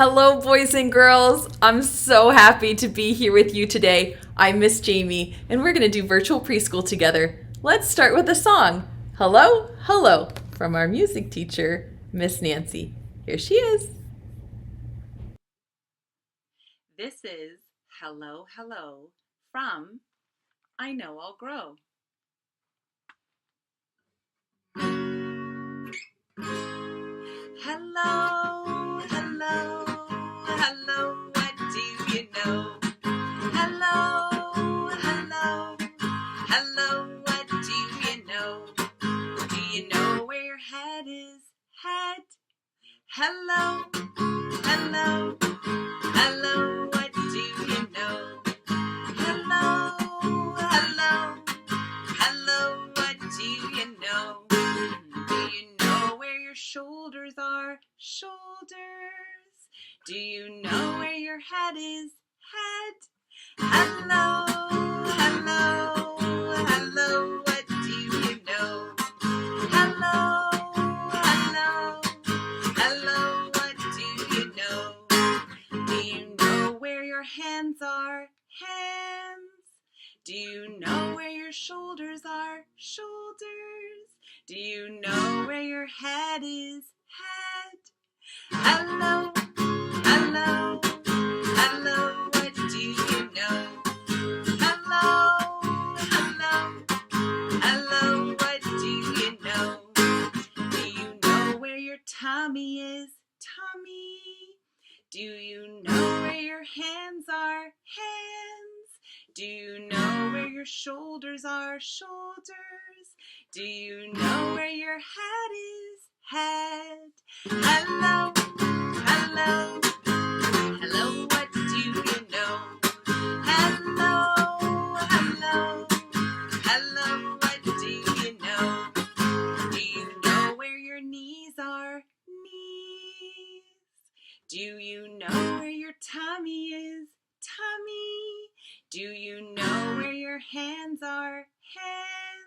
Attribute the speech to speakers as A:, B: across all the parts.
A: Hello, boys and girls. I'm so happy to be here with you today. I'm Miss Jamie, and we're going to do virtual preschool together. Let's start with a song. Hello, hello, from our music teacher, Miss Nancy. Here she is.
B: This is Hello, Hello from I Know I'll Grow. Hello, hello, hello, what do you know? Hello, hello, hello, what do you know? Do you know where your head is? Head. Hello, hello, hello, what do you know? Hello, hello, hello, what do you know? Do you know where your shoulders are? Shoulders. Do you know where your head is? Head. Hello, hello, hello, what do you know? Hello, hello, hello, what do you know? Do you know where your hands are? Hands. Do you know where your shoulders are? Shoulders. Do you know where your head is? Head. Hello, hello, hello, what do you know? Hello, hello, hello, what do you know? Do you know where your tummy is? Tummy. Do you know where your hands are? Hands. Do you know where your shoulders are? Shoulders. Do you know where your head is? Head. Hello, hello, hello, what do you know? Hello, hello, hello, what do you know? Do you know where your knees are? Knees. Do you know where your tummy is? Tummy. Do you know where your hands are? Hands.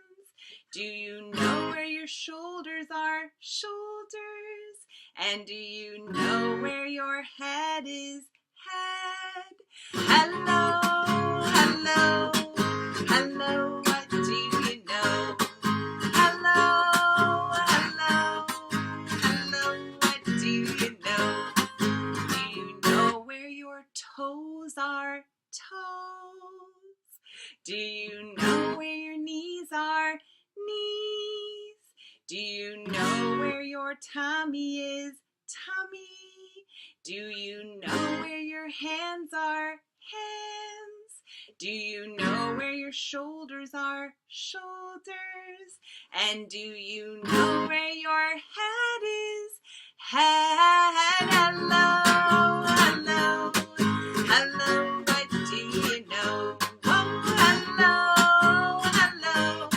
B: Do you know where your shoulders are? Shoulders. And do you know where your head is? Head. Hello, hello, hello, what do you know? Hello, hello, hello, what do you know? Do you know where your toes are? Toes. Do you know where your knees are? Knees. Do you know where your tummy is? Tummy. Do you know where your hands are? Hands. Do you know where your shoulders are? Shoulders. And do you know where your head is? Head. Hello, hello, hello, what do you know? Oh, hello, hello,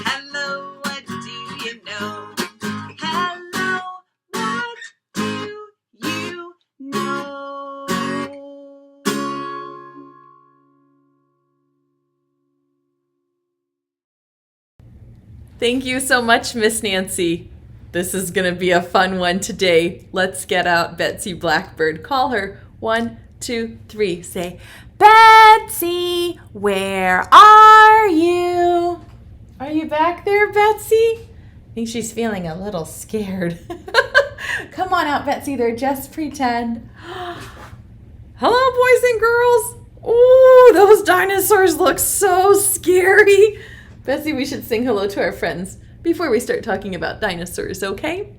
B: hello, what do you know? Hello, what do you know?
A: Thank you so much, Miss Nancy. This is going to be a fun one today. Let's get out Betsy Blackbird. Call her. 1, 2, 3. Say, Betsy, where are you? Are you back there, Betsy? I think she's feeling a little scared. Come on out, Betsy. They're just pretend. Hello, boys and girls. Ooh, those dinosaurs look so scary. Betsy, we should sing hello to our friends before we start talking about dinosaurs, okay?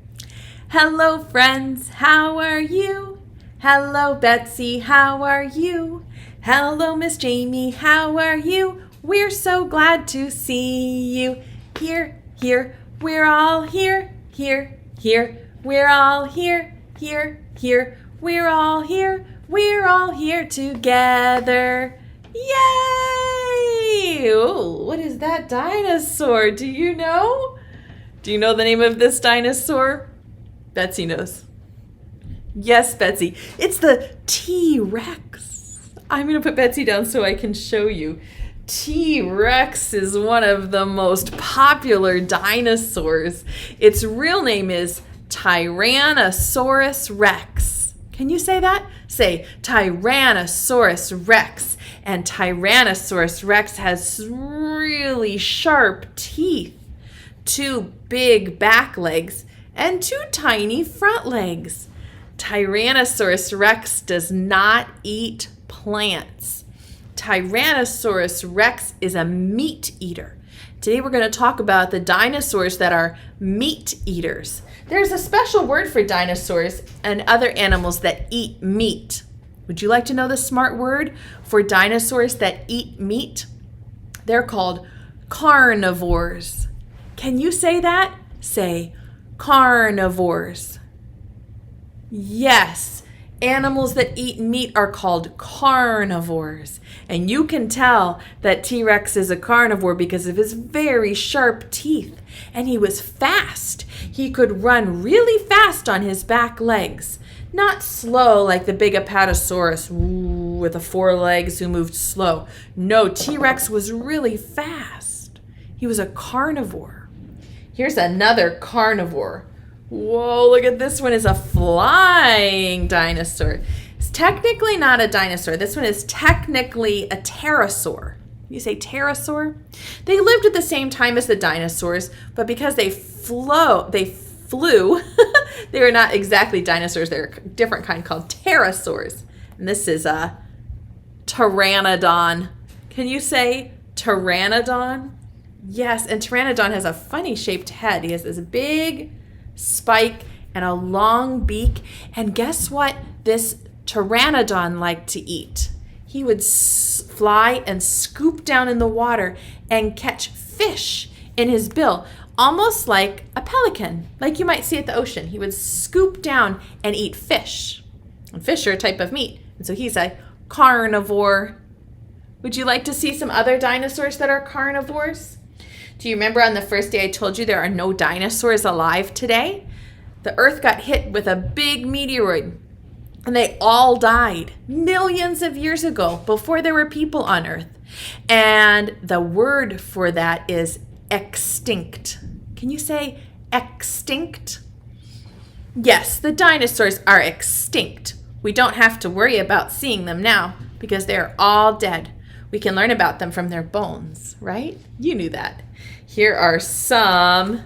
A: Hello, friends. How are you? Hello, Betsy. How are you? Hello, Miss Jamie. How are you? We're so glad to see you. Here, here. We're all here. Here, here. We're all here. Here, here. We're all here. We're all here together. Yay! Oh, what is that dinosaur? Do you know? Do you know the name of this dinosaur? Betsy knows. Yes, Betsy. It's the T-Rex. I'm going to put Betsy down so I can show you. T-Rex is one of the most popular dinosaurs. Its real name is Tyrannosaurus Rex. Can you say that? Say Tyrannosaurus Rex. And Tyrannosaurus Rex has really sharp teeth, 2 big back legs, and 2 tiny front legs. Tyrannosaurus Rex does not eat plants. Tyrannosaurus Rex is a meat eater. Today we're going to talk about the dinosaurs that are meat eaters. There's a special word for dinosaurs and other animals that eat meat. Would you like to know the smart word for dinosaurs that eat meat? They're called carnivores. Can you say that? Say carnivores. Yes, animals that eat meat are called carnivores. And you can tell that T-Rex is a carnivore because of his very sharp teeth. And he was fast. He could run really fast on his back legs. Not slow like the big Apatosaurus with the 4 legs who moved slow. No, T-Rex was really fast. He was a carnivore. Here's another carnivore. Whoa, look at this one. Is a flying dinosaur. It's technically not a dinosaur. This one is technically a pterosaur. You say pterosaur? They lived at the same time as the dinosaurs, but because they flew, they were not exactly dinosaurs. They're a different kind called pterosaurs. And this is a pteranodon. Can you say pteranodon? Yes, and pteranodon has a funny shaped head. He has this big spike and a long beak. And guess what this pteranodon liked to eat? He would fly and scoop down in the water and catch fish in his bill, almost like a pelican, like you might see at the ocean. He would scoop down and eat fish. And fish are a type of meat, and so he's a carnivore. Would you like to see some other dinosaurs that are carnivores? Do you remember on the first day I told you there are no dinosaurs alive today? The Earth got hit with a big meteoroid, and they all died millions of years ago before there were people on Earth. And the word for that is extinct. Can you say extinct? Yes, the dinosaurs are extinct. We don't have to worry about seeing them now because they're all dead. We can learn about them from their bones, right? You knew that. Here are some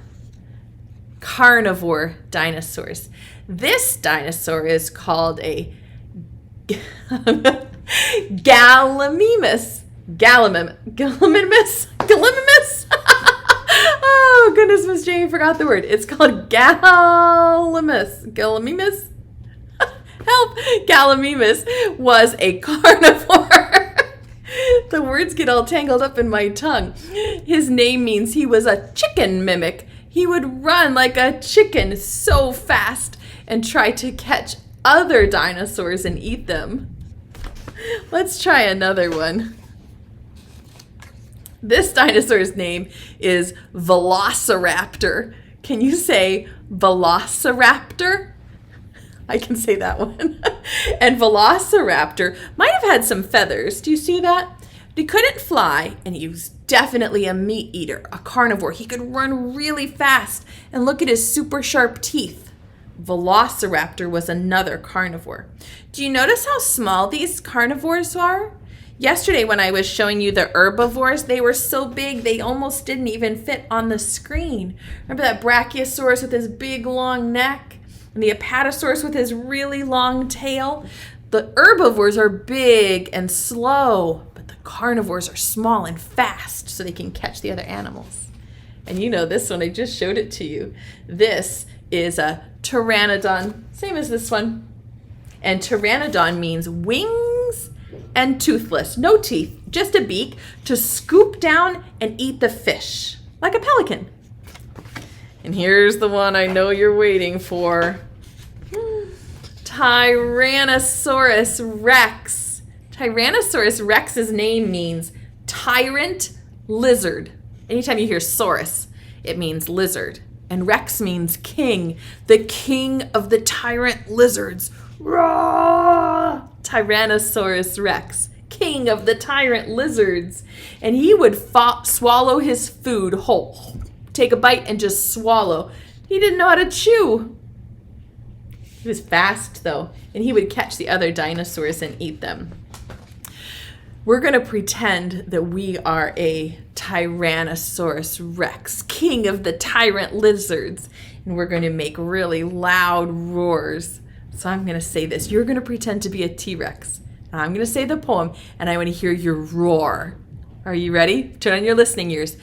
A: carnivore dinosaurs. This dinosaur is called a Gallimimus. Gallimimus? Oh, goodness, Miss Jamie forgot the word. It's called Gallimimus. Gallimimus? Help! Gallimimus was a carnivore. The words get all tangled up in my tongue. His name means he was a chicken mimic. He would run like a chicken so fast and try to catch other dinosaurs and eat them. Let's try another one. This dinosaur's name is Velociraptor. Can you say Velociraptor? I can say that one. And Velociraptor might have had some feathers. Do you see that? He couldn't fly, and he was definitely a meat eater, a carnivore. He could run really fast, and look at his super sharp teeth. Velociraptor was another carnivore. Do you notice how small these carnivores are? Yesterday when I was showing you the herbivores, they were so big they almost didn't even fit on the screen. Remember that Brachiosaurus with his big long neck? And the Apatosaurus with his really long tail? The herbivores are big and slow, but the carnivores are small and fast so they can catch the other animals. And you know this one, I just showed it to you. This is a pteranodon, same as this one. And pteranodon means wings and toothless, no teeth, just a beak to scoop down and eat the fish, like a pelican. And here's the one I know you're waiting for. Tyrannosaurus Rex. Tyrannosaurus Rex's name means tyrant lizard. Anytime you hear saurus, it means lizard. And Rex means king, the king of the tyrant lizards. Roar! Tyrannosaurus Rex, king of the tyrant lizards. And he would swallow his food whole. Take a bite and just swallow. He didn't know how to chew. He was fast, though, and he would catch the other dinosaurs and eat them. We're going to pretend that we are a Tyrannosaurus Rex, king of the tyrant lizards, and we're going to make really loud roars. So I'm going to say this. You're going to pretend to be a T-Rex. And I'm going to say the poem, and I want to hear your roar. Are you ready? Turn on your listening ears.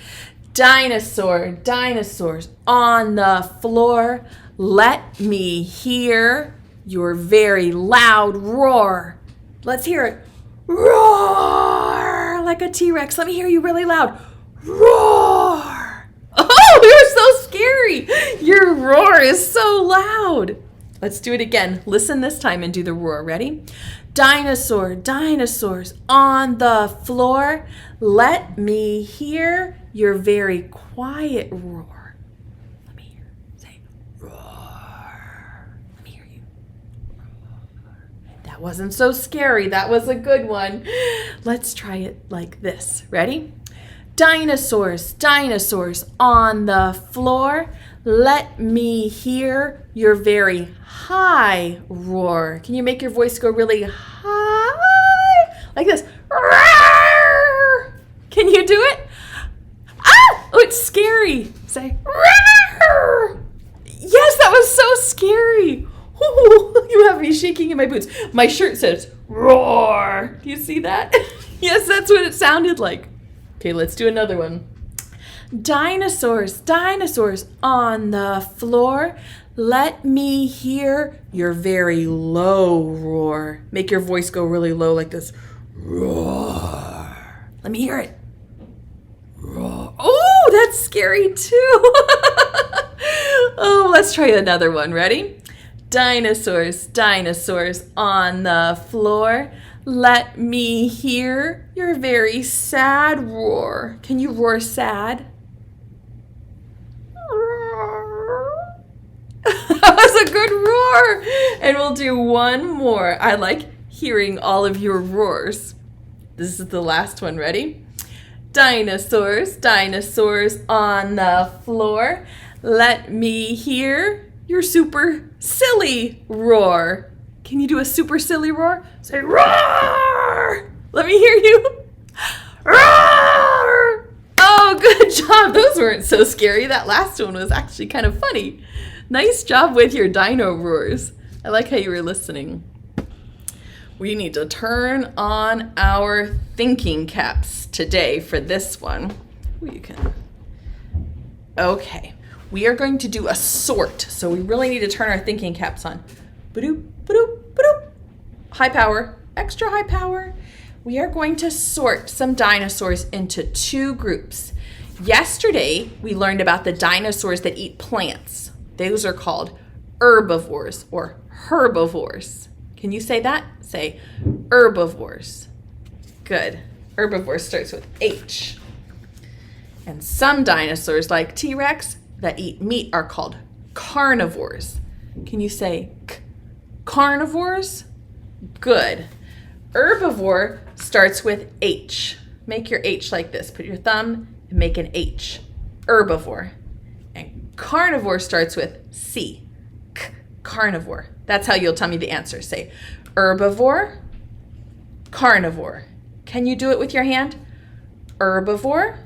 A: Dinosaur, dinosaurs on the floor, let me hear your very loud roar. Let's hear it. Roar! Like a T-Rex. Let me hear you really loud. Roar! Oh, you're so scary. Your roar is so loud. Let's do it again. Listen this time and do the roar. Ready? Dinosaur, dinosaurs on the floor, let me hear your very quiet roar. Let me hear. Say roar. Let me hear you. Roar. That wasn't so scary. That was a good one. Let's try it like this. Ready? Dinosaurs, dinosaurs on the floor, let me hear your very high roar. Can you make your voice go really high? Like this. Roar! Can you do it? Ah! Oh, it's scary. Say, roar! Yes, that was so scary. Ooh, you have me shaking in my boots. My shirt says, roar. Do you see that? Yes, that's what it sounded like. Okay, let's do another one. Dinosaurs, dinosaurs on the floor, let me hear your very low roar. Make your voice go really low like this. Roar. Let me hear it. Roar. Oh, that's scary too. Oh, let's try another one. Ready? Dinosaurs, dinosaurs on the floor, let me hear your very sad roar. Can you roar sad? That was a good roar. And we'll do one more. I like hearing all of your roars. This is the last one. Ready? Dinosaurs, dinosaurs on the floor, let me hear your super silly roar. Can you do a super silly roar? Say roar! Let me hear you. Roar! Oh, good job. Those weren't so scary. That last one was actually kind of funny. Nice job with your dino roars. I like how you were listening. We need to turn on our thinking caps today for this one. You can. Okay. We are going to do a sort, so we really need to turn our thinking caps on. Ba-doop, ba-doop, ba-doop. High power, extra high power. We are going to sort some dinosaurs into two groups. Yesterday, we learned about the dinosaurs that eat plants. Those are called herbivores or herbivores. Can you say that? Say herbivores. Good. Herbivore starts with H. And some dinosaurs like T-Rex that eat meat are called carnivores. Can you say carnivores? Good. Herbivore starts with H. Make your H like this. Put your thumb and make an H. Herbivore. And carnivore starts with C. Carnivore. That's how you'll tell me the answer. Say herbivore, carnivore. Can you do it with your hand? Herbivore,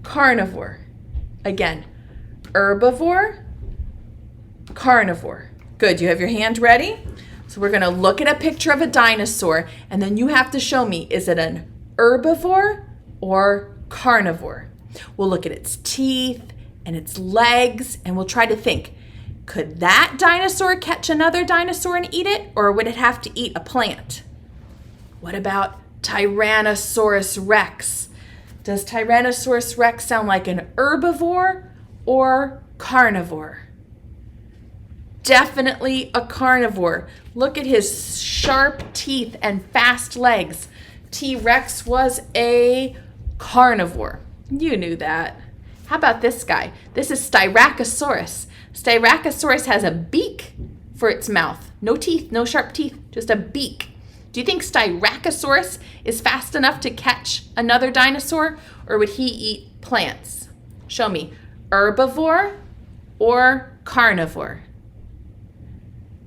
A: carnivore. Again, herbivore, carnivore. Good. You have your hand ready? So we're going to look at a picture of a dinosaur, and then you have to show me, is it an herbivore or carnivore? We'll look at its teeth and its legs, and we'll try to think, could that dinosaur catch another dinosaur and eat it, or would it have to eat a plant? What about Tyrannosaurus Rex? Does Tyrannosaurus Rex sound like an herbivore or carnivore? Definitely a carnivore. Look at his sharp teeth and fast legs. T-Rex was a carnivore. You knew that. How about this guy? This is Styracosaurus. Styracosaurus has a beak for its mouth. No teeth, no sharp teeth, just a beak. Do you think Styracosaurus is fast enough to catch another dinosaur, or would he eat plants? Show me. Herbivore or carnivore?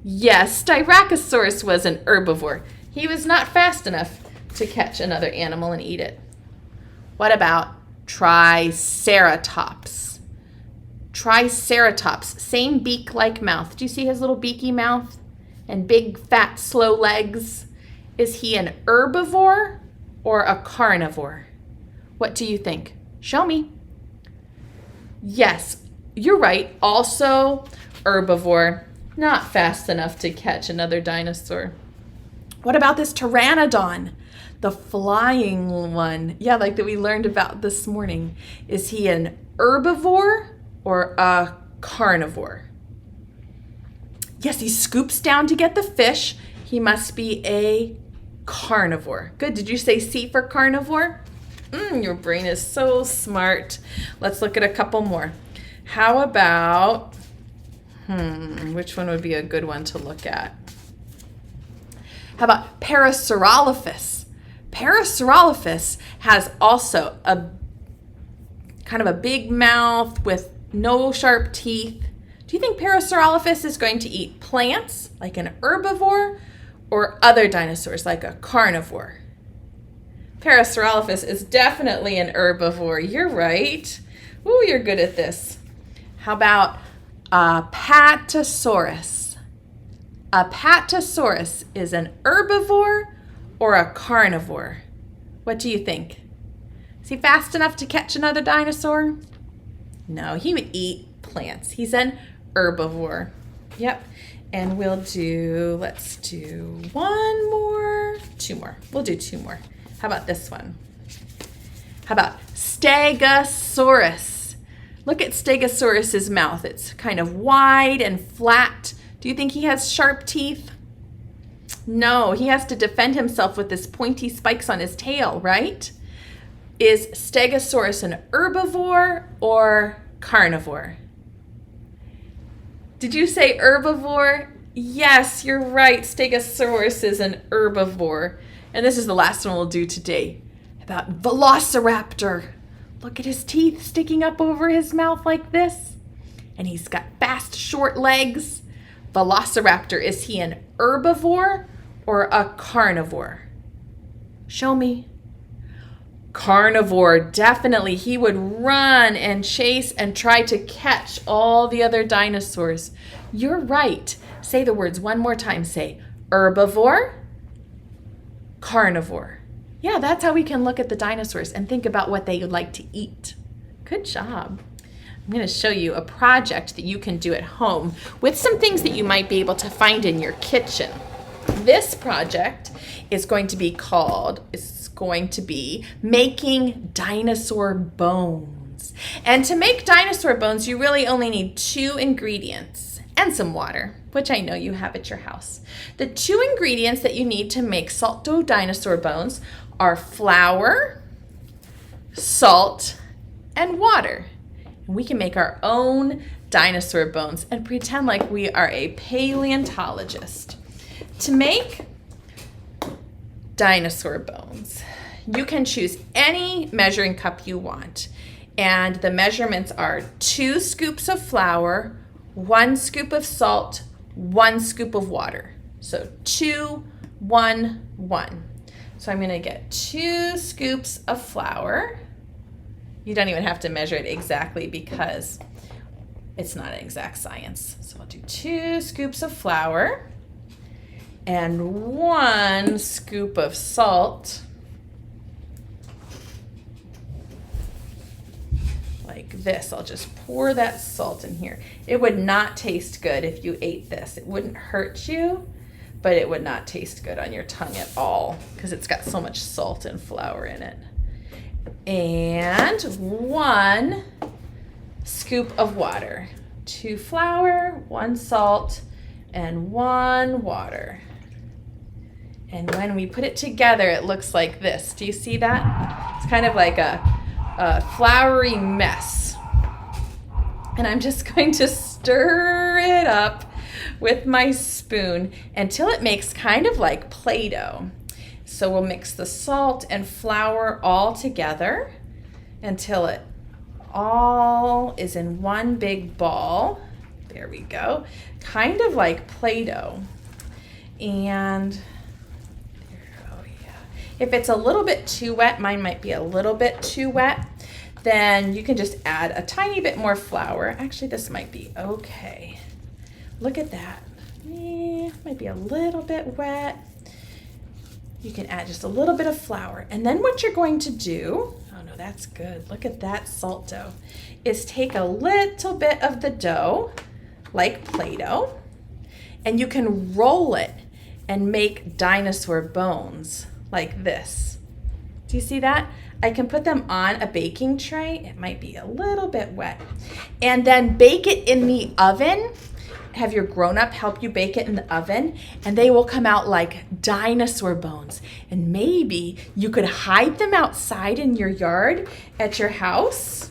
A: Yes, Styracosaurus was an herbivore. He was not fast enough to catch another animal and eat it. What about Triceratops? Triceratops, same beak-like mouth. Do you see his little beaky mouth and big, fat, slow legs? Is he an herbivore or a carnivore? What do you think? Show me. Yes, you're right. Also herbivore, not fast enough to catch another dinosaur. What about this pteranodon? The flying one. Yeah, like that we learned about this morning. Is he an herbivore or a carnivore? Yes, he scoops down to get the fish. He must be a carnivore. Good. Did you say C for carnivore? Your brain is so smart. Let's look at a couple more. How about, which one would be a good one to look at? How about Parasaurolophus? Parasaurolophus has also a kind of a big mouth with no sharp teeth. Do you think Parasaurolophus is going to eat plants like an herbivore or other dinosaurs like a carnivore? Parasaurolophus is definitely an herbivore. You're right. Ooh, you're good at this. How about Apatosaurus? Apatosaurus is an herbivore or a carnivore? What do you think? Is he fast enough to catch another dinosaur? No, he would eat plants. He's an herbivore. Yep. And let's do two more. We'll do two more. How about this one? How about Stegosaurus? Look at Stegosaurus's mouth. It's kind of wide and flat. Do you think he has sharp teeth? No, he has to defend himself with this pointy spikes on his tail, right? Is Stegosaurus an herbivore or carnivore? Did you say herbivore? Yes, you're right. Stegosaurus is an herbivore. And this is the last one we'll do today. About Velociraptor. Look at his teeth sticking up over his mouth like this. And he's got fast, short legs. Velociraptor, is he an herbivore or a carnivore? Show me. Carnivore, definitely. He would run and chase and try to catch all the other dinosaurs. You're right. Say the words one more time. Say herbivore, carnivore. Yeah, that's how we can look at the dinosaurs and think about what they would like to eat. Good job. I'm going to show you a project that you can do at home with some things that you might be able to find in your kitchen. This project is going to be making dinosaur bones. And to make dinosaur bones, you really only need 2 ingredients and some water, which I know you have at your house. The 2 ingredients that you need to make salt dough dinosaur bones are flour, salt, and water. And we can make our own dinosaur bones and pretend like we are a paleontologist. To make dinosaur bones, you can choose any measuring cup you want. And the measurements are 2 scoops of flour, 1 scoop of salt, 1 scoop of water. So 2, 1, 1. So I'm going to get 2 scoops of flour. You don't even have to measure it exactly because it's not an exact science. So I'll do 2 scoops of flour and 1 scoop of salt. Like this. I'll just pour that salt in here. It would not taste good if you ate this. It wouldn't hurt you, but it would not taste good on your tongue at all because it's got so much salt and flour in it. And 1 scoop of water. 2 flour, 1 salt, and 1 water. And when we put it together, it looks like this. Do you see that? It's kind of like a floury mess. And I'm just going to stir it up with my spoon until it makes kind of like Play-Doh. So we'll mix the salt and flour all together until it all is in one big ball. There we go. Kind of like Play-Doh. And oh yeah. If it's a little bit too wet, mine might be a little bit too wet, then you can just add a tiny bit more flour. Actually, this might be okay. Look at that. Might be a little bit wet. You can add just a little bit of flour. And then what you're going to do, oh no, that's good. Look at that salt dough, is take a little bit of the dough, like Play-Doh, and you can roll it and make dinosaur bones like this. Do you see that? I can put them on a baking tray. It might be a little bit wet. And then bake it in the oven. Have your grown-up help you bake it in the oven, and they will come out like dinosaur bones. And maybe you could hide them outside in your yard at your house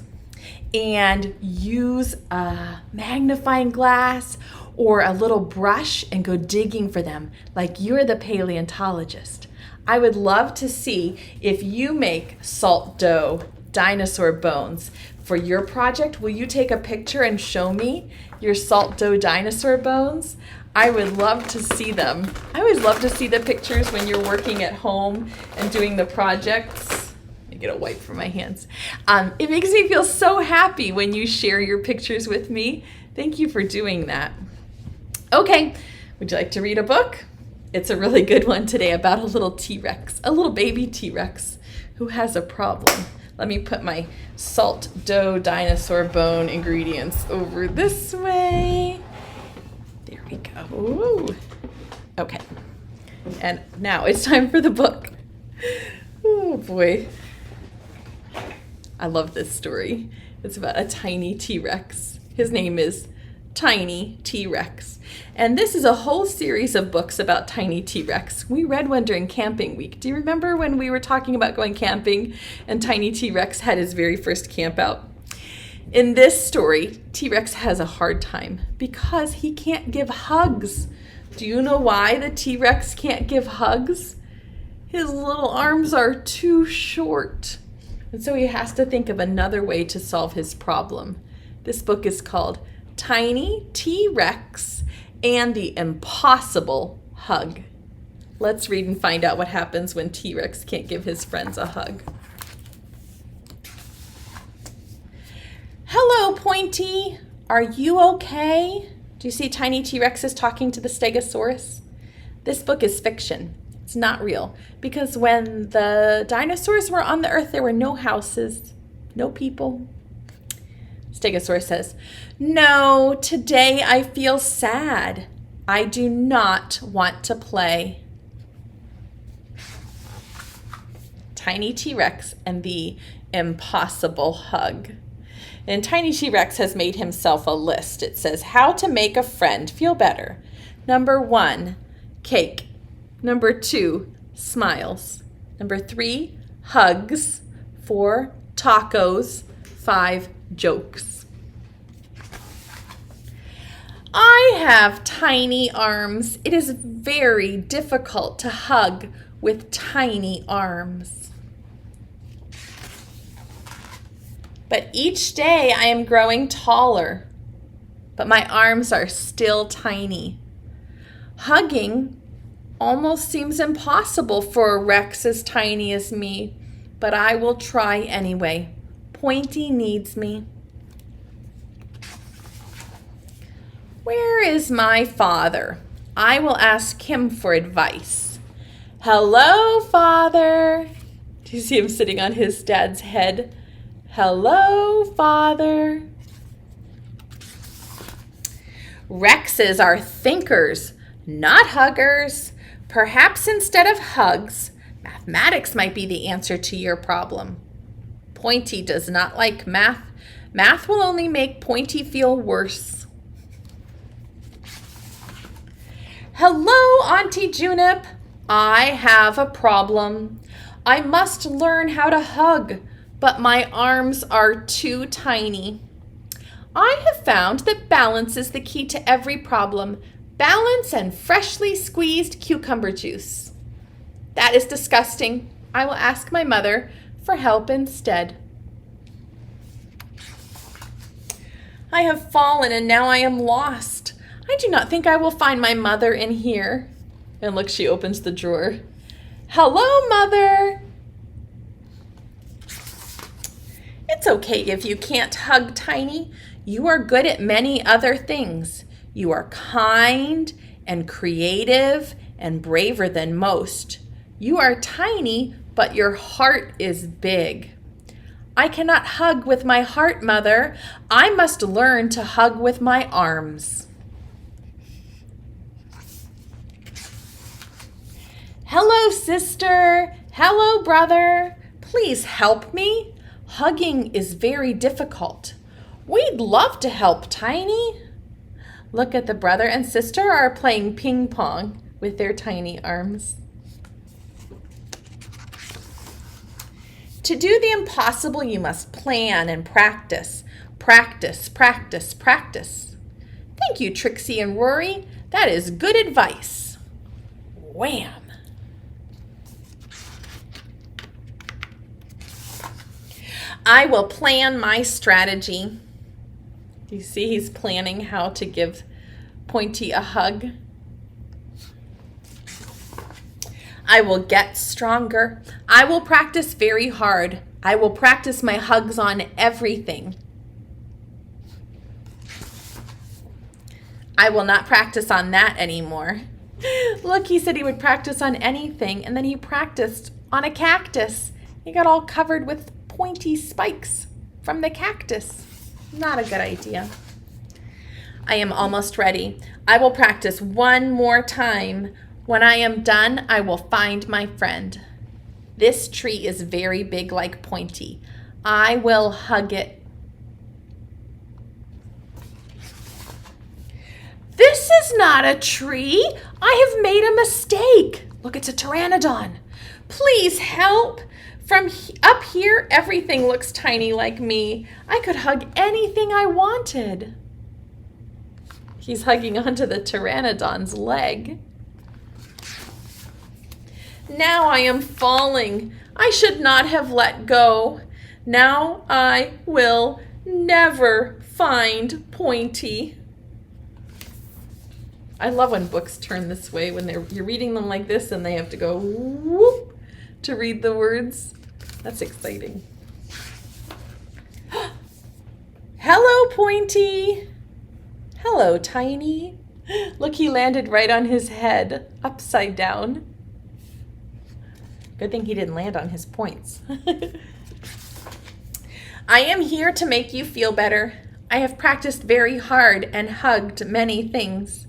A: and use a magnifying glass or a little brush and go digging for them like you're the paleontologist. I would love to see if you make salt dough dinosaur bones for your project. Will you take a picture and show me your salt dough dinosaur bones? I would love to see them. I always love to see the pictures when you're working at home and doing the projects. Let me get a wipe for my hands. It makes me feel so happy when you share your pictures with me. Thank you for doing that. Okay, would you like to read a book? It's a really good one today about a little T-Rex, a little baby T-Rex who has a problem. Let me put my salt dough dinosaur bone ingredients over this way. There we go. Ooh. Okay. And now it's time for the book. Oh boy. I love this story. It's about a tiny T-Rex. His name is Tiny T-Rex. And this is a whole series of books about Tiny T-Rex. We read one during camping week. Do you remember when we were talking about going camping and Tiny T-Rex had his very first camp out? In this story, T-Rex has a hard time because he can't give hugs. Do you know why the T-Rex can't give hugs? His little arms are too short. And so he has to think of another way to solve his problem. This book is called Tiny T-Rex and the Impossible Hug. Let's read and find out what happens when T-Rex can't give his friends a hug. Hello, Pointy. Are you okay? Do you see Tiny T-Rex is talking to the Stegosaurus? This book is fiction. It's not real because when the dinosaurs were on the earth, there were no houses, no people. Stegosaurus says, "No, today I feel sad. I do not want to play." Tiny T-Rex and the Impossible Hug. And Tiny T-Rex has made himself a list. It says, how to make a friend feel better. Number 1, cake. Number 2, smiles. Number 3, hugs. 4, tacos. 5, jokes. I have tiny arms. It is very difficult to hug with tiny arms. But each day I am growing taller, but my arms are still tiny. Hugging almost seems impossible for a Rex as tiny as me, but I will try anyway. Pointy needs me. Where is my father? I will ask him for advice. Hello, Father. Do you see him sitting on his dad's head? Hello, Father. Rexes are thinkers, not huggers. Perhaps instead of hugs, mathematics might be the answer to your problem. Pointy does not like math. Math will only make Pointy feel worse. Hello, Auntie Junip. I have a problem. I must learn how to hug, but my arms are too tiny. I have found that balance is the key to every problem. Balance and freshly squeezed cucumber juice. That is disgusting. I will ask my mother for help instead. I have fallen and now I am lost. I do not think I will find my mother in here. And look, she opens the drawer. Hello, Mother. It's okay if you can't hug Tiny. You are good at many other things. You are kind and creative and braver than most. You are tiny, but your heart is big. I cannot hug with my heart, Mother. I must learn to hug with my arms. Hello, sister. Hello, brother. Please help me. Hugging is very difficult. We'd love to help, Tiny. Look at the brother and sister are playing ping pong with their tiny arms. To do the impossible, you must plan and practice. Practice, practice, practice. Thank you, Trixie and Rory. That is good advice. Wham! I will plan my strategy. Do you see he's planning how to give Pointy a hug? I will get stronger. I will practice very hard. I will practice my hugs on everything. I will not practice on that anymore. Look, he said he would practice on anything, and then he practiced on a cactus. He got all covered with pointy spikes from the cactus. Not a good idea. I am almost ready. I will practice one more time. When I am done, I will find my friend. This tree is very big like Pointy. I will hug it. This is not a tree. I have made a mistake. Look, it's a pteranodon. Please help. From up here, everything looks tiny like me. I could hug anything I wanted. He's hugging onto the pteranodon's leg. Now I am falling. I should not have let go. Now I will never find Pointy. I love when books turn this way, when you're reading them like this and they have to go whoop to read the words. That's exciting. Hello, Pointy. Hello, Tiny. Look, he landed right on his head, upside down. Good thing he didn't land on his points. I am here to make you feel better. I have practiced very hard and hugged many things.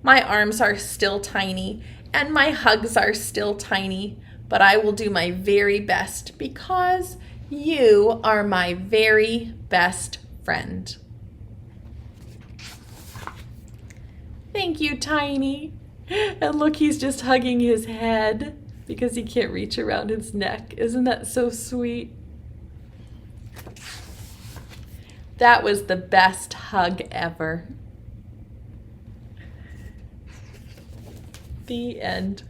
A: My arms are still tiny, and my hugs are still tiny, but I will do my very best because you are my very best friend. Thank you, Tiny. And look, he's just hugging his head because he can't reach around his neck. Isn't that so sweet? That was the best hug ever. The end.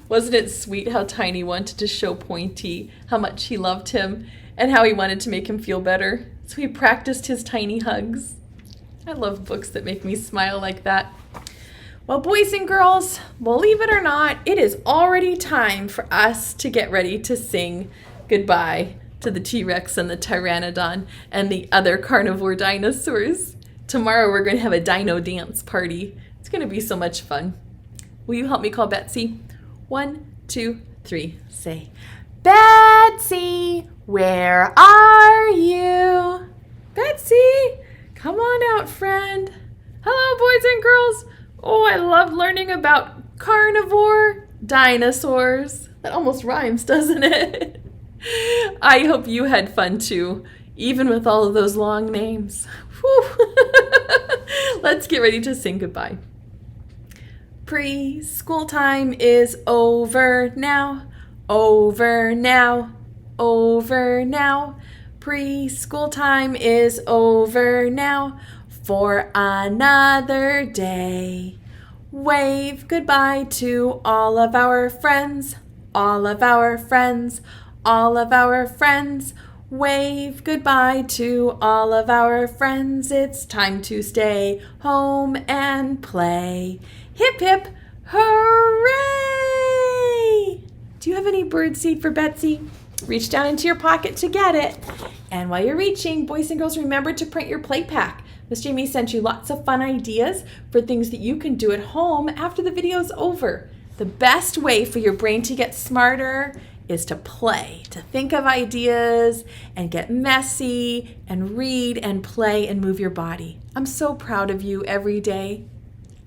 A: Wasn't it sweet how Tiny wanted to show Pointy how much he loved him and how he wanted to make him feel better? So he practiced his tiny hugs. I love books that make me smile like that. Well, boys and girls, believe it or not, it is already time for us to get ready to sing goodbye to the T-Rex and the Pteranodon and the other carnivore dinosaurs. Tomorrow we're going to have a dino dance party. It's going to be so much fun. Will you help me call Betsy? 1, 2, 3. Say, Betsy, where are you? Betsy, come on out, friend. Hello, boys and girls. Oh, I love learning about carnivore dinosaurs. That almost rhymes, doesn't it? I hope you had fun too, even with all of those long names. Let's get ready to sing goodbye. Preschool time is over now, over now, over now. Preschool time is over now for another day. Wave goodbye to all of our friends, all of our friends, all of our friends. Wave goodbye to all of our friends. It's time to stay home and play. Hip, hip, hooray! Do you have any birdseed for Betsy? Reach down into your pocket to get it. And while you're reaching, boys and girls, remember to print your play pack. Miss Jamie sent you lots of fun ideas for things that you can do at home after the video's over. The best way for your brain to get smarter is to play, to think of ideas and get messy and read and play and move your body. I'm so proud of you every day.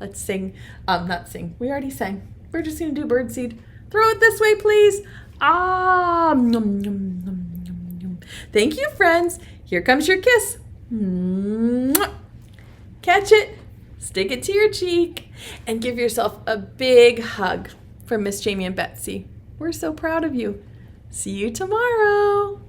A: Let's sing. Not sing. We already sang. We're just going to do birdseed. Throw it this way, please. Nom, nom, nom, nom, nom. Thank you, friends. Here comes your kiss. Mwah. Catch it, stick it to your cheek, and give yourself a big hug from Miss Jamie and Betsy. We're so proud of you. See you tomorrow.